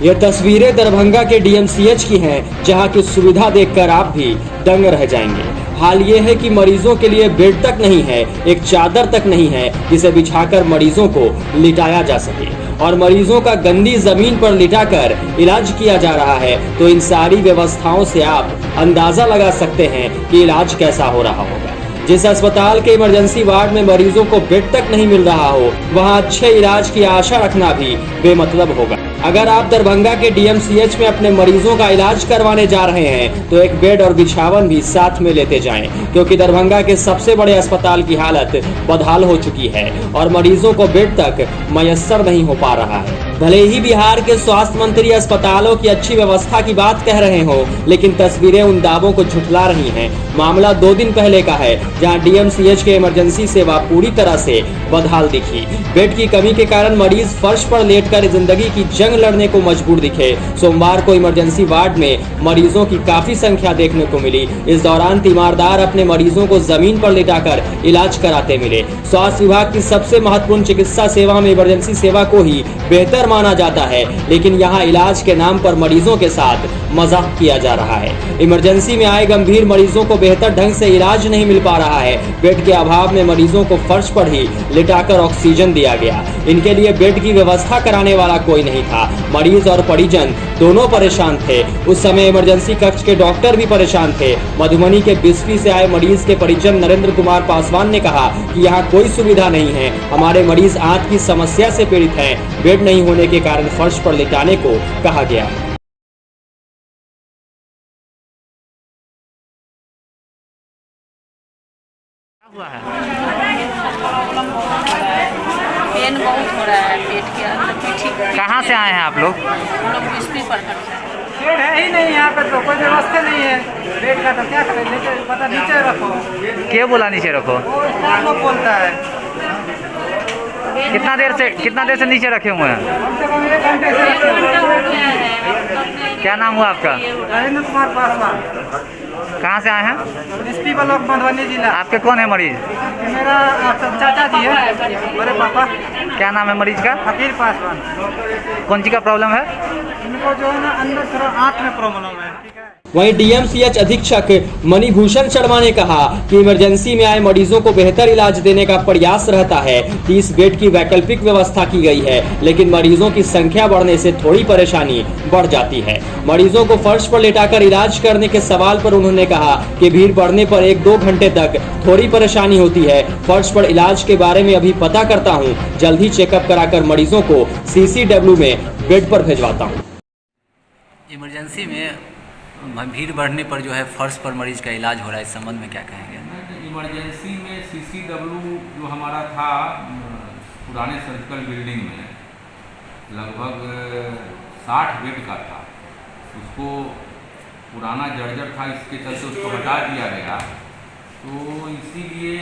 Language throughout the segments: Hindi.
ये तस्वीरें दरभंगा के डीएमसीएच की हैं, जहां की सुविधा देखकर आप भी दंग रह जाएंगे। हाल ये है कि मरीजों के लिए बेड तक नहीं है, एक चादर तक नहीं है जिसे बिछाकर मरीजों को लिटाया जा सके, और मरीजों का गंदी जमीन पर लिटाकर इलाज किया जा रहा है। तो इन सारी व्यवस्थाओं से आप अंदाजा लगा सकते हैं कि इलाज कैसा हो रहा होगा। जिस अस्पताल के इमरजेंसी वार्ड में मरीजों को बेड तक नहीं मिल रहा हो, वहां अच्छे इलाज की आशा रखना भी बेमतलब होगा। अगर आप दरभंगा के डीएमसीएच में अपने मरीजों का इलाज करवाने जा रहे हैं तो एक बेड और बिछावन भी साथ में लेते जाएं, क्योंकि दरभंगा के सबसे बड़े अस्पताल की हालत बदहाल हो चुकी है और मरीजों को बेड तक मयस्सर नहीं हो पा रहा है। भले ही बिहार के स्वास्थ्य मंत्री अस्पतालों की अच्छी व्यवस्था की बात कह रहे हो, लेकिन तस्वीरें उन दावों को झुठला रही हैं। मामला 2 दिन पहले का है, जहां डीएमसीएच के इमरजेंसी सेवा पूरी तरह से बदहाल दिखी। बेड की कमी के कारण मरीज फर्श पर लेटकर जिंदगी की जंग लड़ने को मजबूर दिखे। सोमवार को इमरजेंसी वार्ड में मरीजों की काफी संख्या देखने को मिली। इस दौरान तीमारदार अपने मरीजों को जमीन पर लिटाकर इलाज कराते मिले। स्वास्थ्य विभाग की सबसे महत्वपूर्ण चिकित्सा सेवा में इमरजेंसी सेवा को ही बेहतर माना जाता है, लेकिन यहाँ इलाज के नाम पर मरीजों के साथ मजाक किया जा रहा है। इमरजेंसी में आए गंभीर मरीजों को बेहतर ढंग से इलाज नहीं मिल पा रहा है। बेड के अभाव में मरीजों को फर्श पर ही लिटाकर ऑक्सीजन दिया गया। इनके लिए बेड की व्यवस्था कराने वाला कोई नहीं था। मरीज और परिजन दोनों परेशान थे। उस समय इमरजेंसी कक्ष के डॉक्टर भी परेशान थे। मधुबनी के बिस्फी से आए मरीज के परिजन नरेंद्र कुमार पासवान ने कहा कि यहाँ कोई सुविधा नहीं है। हमारे मरीज आंत की समस्या से पीड़ित हैं। बेड नहीं होने के कारण फर्श पर लिटाने को कहा गया है। हुआ है? पेन बहुत हो रहा है पेट के अंदर पीठी। कहाँ से आए हैं आप लोग? हम लोग बिस्फी प्रखंड से। बेड है ही नहीं यहाँ पे, तो कोई व्यवस्था नहीं है बेड का, तो क्या करें? नीचे पता नीचे रखो। क्या बोला नीचे रखो? वो स्टाफ लोग बोलता है। कितना देर से नीचे रखे हुए हैं? कम से कम 1 घंटे से रखे हुए हैं। क्या नाम हुआ आपका? नरेंद्र कुमार पासवान। कहाँ से आए हैं? बिस्फी ब्लॉक मधुबनी जिला। आपके कौन है मरीज? मेरा चाचा जी है, बड़े पापा। क्या नाम है मरीज का? फकीर पासवान। कौन सी का प्रॉब्लम है? इनको जो है ना अंदर थोड़ा आँख में प्रॉब्लम है। वहीं डीएमसीएच अधीक्षक मणिभूषण शर्मा ने कहा कि इमरजेंसी में आए मरीजों को बेहतर इलाज देने का प्रयास रहता है। 30 बेड की वैकल्पिक व्यवस्था की गई है, लेकिन मरीजों की संख्या बढ़ने से थोड़ी परेशानी बढ़ जाती है। मरीजों को फर्श पर लेटाकर इलाज करने के सवाल पर उन्होंने कहा कि भीड़ बढ़ने पर 1-2 घंटे तक थोड़ी परेशानी होती है। फर्श पर इलाज के बारे में अभी पता करता हूँ, जल्द ही चेकअप कराकर मरीजों को CCW में बेड पर भिजवाता हूँ। इमरजेंसी में भीड़ बढ़ने पर जो है फर्श पर मरीज का इलाज हो रहा है, इस संबंध में क्या कहेंगे? इमरजेंसी में CCW जो हमारा था पुराने सर्जिकल बिल्डिंग में लगभग 60 बेड का था। उसको पुराना जर्जर था, इसके चलते उसको हटा दिया गया। तो इसीलिए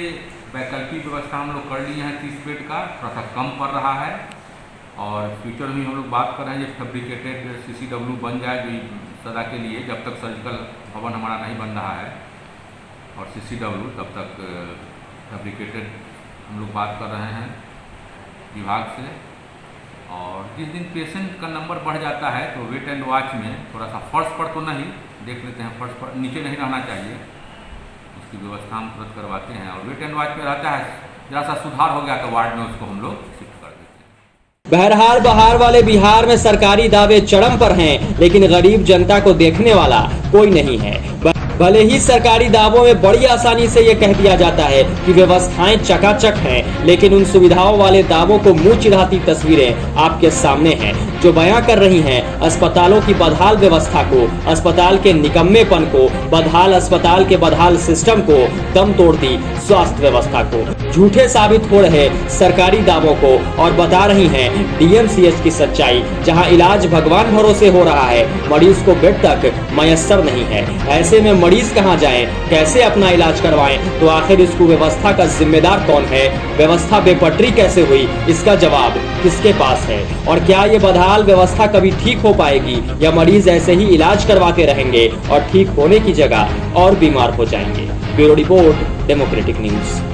वैकल्पिक व्यवस्था हम लोग कर लिए हैं। 30 बेड का थोड़ा सा कम पड़ रहा है, और फ्यूचर में हम लोग बात कर रहे हैं जब फैब्रिकेटेड CCW बन जाए जो सदा के लिए, जब तक सर्जिकल भवन हमारा नहीं बन रहा है और CCW, तब तक फैब्रिकेटेड हम लोग बात कर रहे हैं विभाग से। और जिस दिन पेशेंट का नंबर बढ़ जाता है तो वेट एंड वॉच में थोड़ा सा फर्श पर तो नहीं देख लेते हैं, फर्श पर नीचे नहीं रहना चाहिए, उसकी व्यवस्था हम तुरंत करवाते हैं। और वेट एंड वॉच में रहता है जरा सा सुधार हो गया तो वार्ड में उसको हम लोग शिफ्ट कर देते हैं। बहरहाल बहार वाले बिहार में सरकारी दावे चरम पर हैं, लेकिन गरीब जनता को देखने वाला कोई नहीं है। भले ही सरकारी दावों में बड़ी आसानी से ये कह दिया जाता है कि व्यवस्थाएं चकाचक हैं, लेकिन उन सुविधाओं वाले दावों को मुंह चिढ़ाती तस्वीरें आपके सामने हैं, जो बयां कर रही हैं अस्पतालों की बदहाल व्यवस्था को, अस्पताल के निकम्मेपन को, बदहाल अस्पताल के बदहाल सिस्टम को, दम तोड़ती स्वास्थ्य व्यवस्था को, झूठे साबित हो रहे सरकारी दावों को, और बता रही हैं डीएमसीएच की सच्चाई, जहां इलाज भगवान भरोसे हो रहा है, मरीज को बेड तक मयस्सर नहीं है। ऐसे में मरीज कहां जाएं, कैसे अपना इलाज करवाएं? तो आखिर इसको व्यवस्था का जिम्मेदार कौन है? व्यवस्था बेपटरी कैसे हुई? इसका जवाब किसके पास है? और क्या ये बदहाल व्यवस्था कभी ठीक हो पाएगी, या मरीज ऐसे ही इलाज करवाते रहेंगे और ठीक होने की जगह और बीमार हो जाएंगे? Bureau report, democratic news.